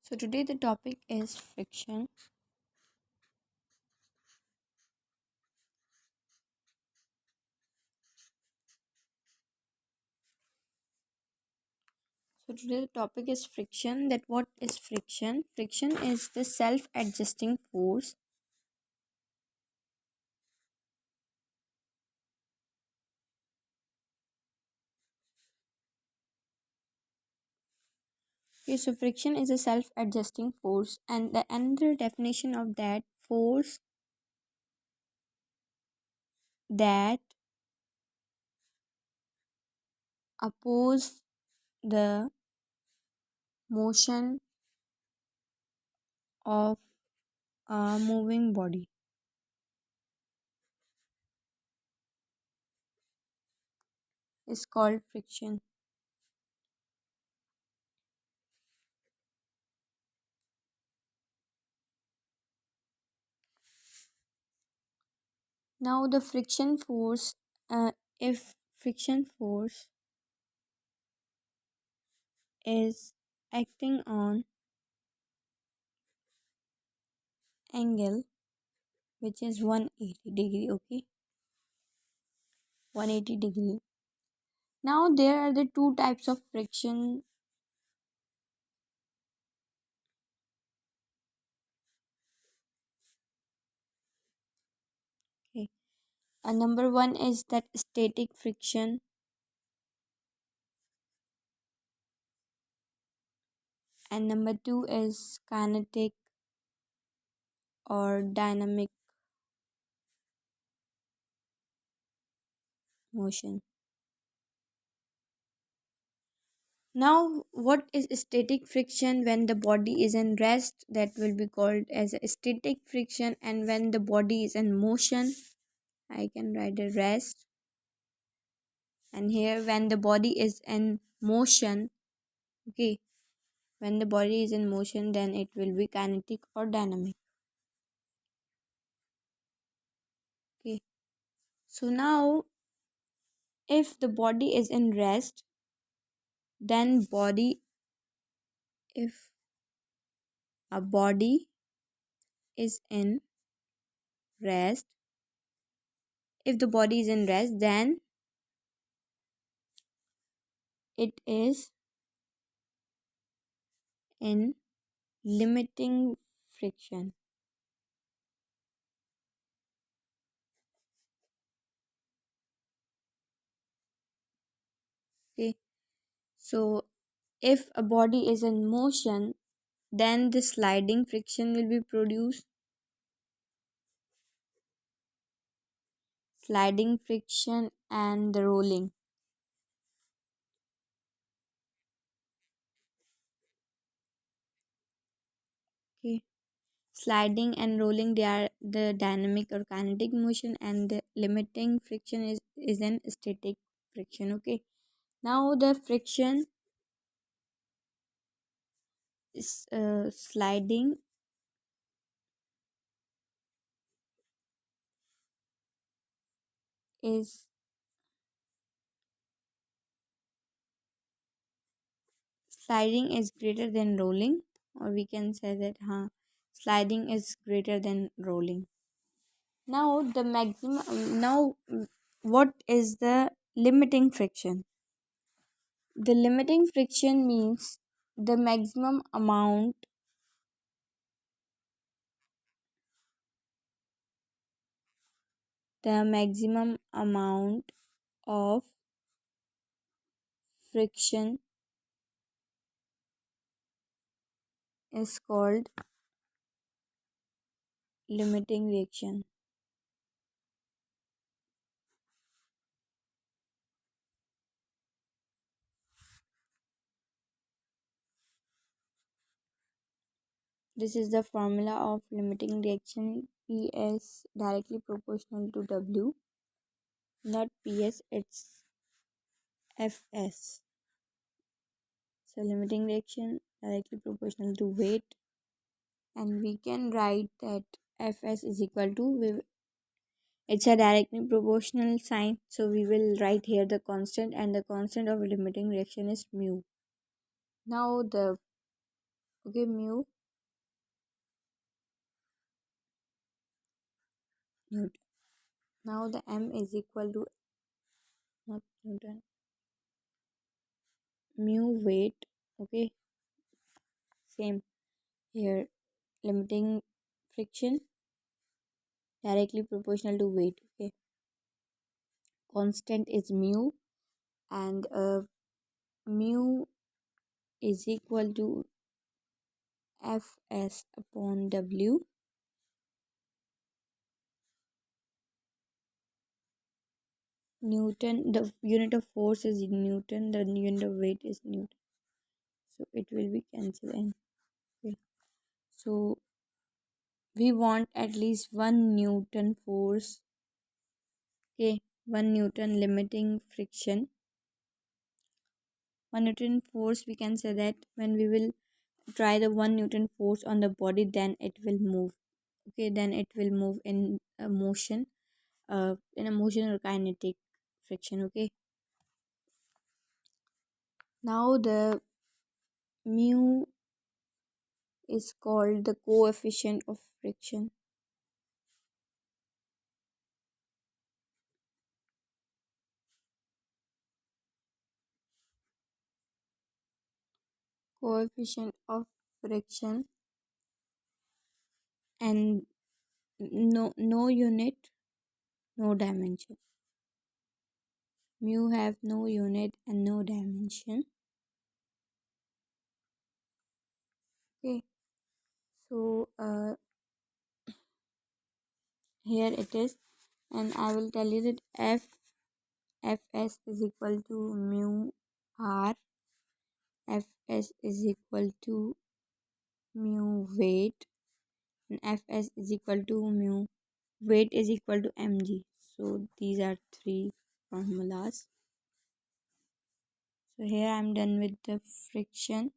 So today the topic is friction. So today the topic is friction. That what is friction? Friction is the self-adjusting force. Okay, so friction is a self-adjusting force, and the another definition of that force that oppose the motion of a moving body is called friction. Now the friction force, if friction force is acting on angle which is 180 degree, okay, 180 degree. Now there are the two types of friction. Okay, number one is that static friction, and number two is kinetic or dynamic motion. Now what is static friction? When the body is in rest, that will be called as a static friction, and when the body is in motion, I can write a rest. And here when the body is in motion, okay, when the body is in motion, then it will be kinetic or dynamic. Okay, so now if the body is in rest, then body, if a body is in rest, if the body is in rest, then it is in limiting friction. Okay, so if a body is in motion, then the sliding friction will be produced. Sliding friction and the rolling. Okay, sliding and rolling, they are the dynamic or kinetic motion, and the limiting friction is an static friction. Okay, now the friction is is sliding is greater than rolling, or we can say that sliding is greater than rolling. Now the maximum, what is the limiting friction? The limiting friction means the maximum amount, the maximum amount of friction is called limiting reaction. This is the formula of limiting reaction. P is directly proportional to W, not PS, it's Fs. So limiting reaction directly proportional to weight, and we can write that Fs is equal to, it's a directly proportional sign, so we will write here the constant, and the constant of limiting reaction is mu. Now the Okay, mu Newton. Now the m is equal to, not Newton, mu weight. Okay, same here. Limiting friction directly proportional to weight. Okay, constant is mu, and mu is equal to Fs upon W. Newton, the unit of force is Newton, the unit of weight is Newton. So it will be cancelled. And okay. So we want at least 1 Newton force. Okay, 1 Newton limiting friction. 1 Newton force, we can say that when we will try the 1 Newton force on the body, then it will move. Okay, then it will move in a motion, or kinetic friction. Okay, now the mu is called the coefficient of friction. Coefficient of friction, and no unit, no dimension. Mu have no unit and no dimension. Okay, so here it is, and I will tell you that Fs is equal to mu r. Fs is equal to mu weight, and Fs is equal to mu weight is equal to mg. So these are three formulas. So here I am done with the friction.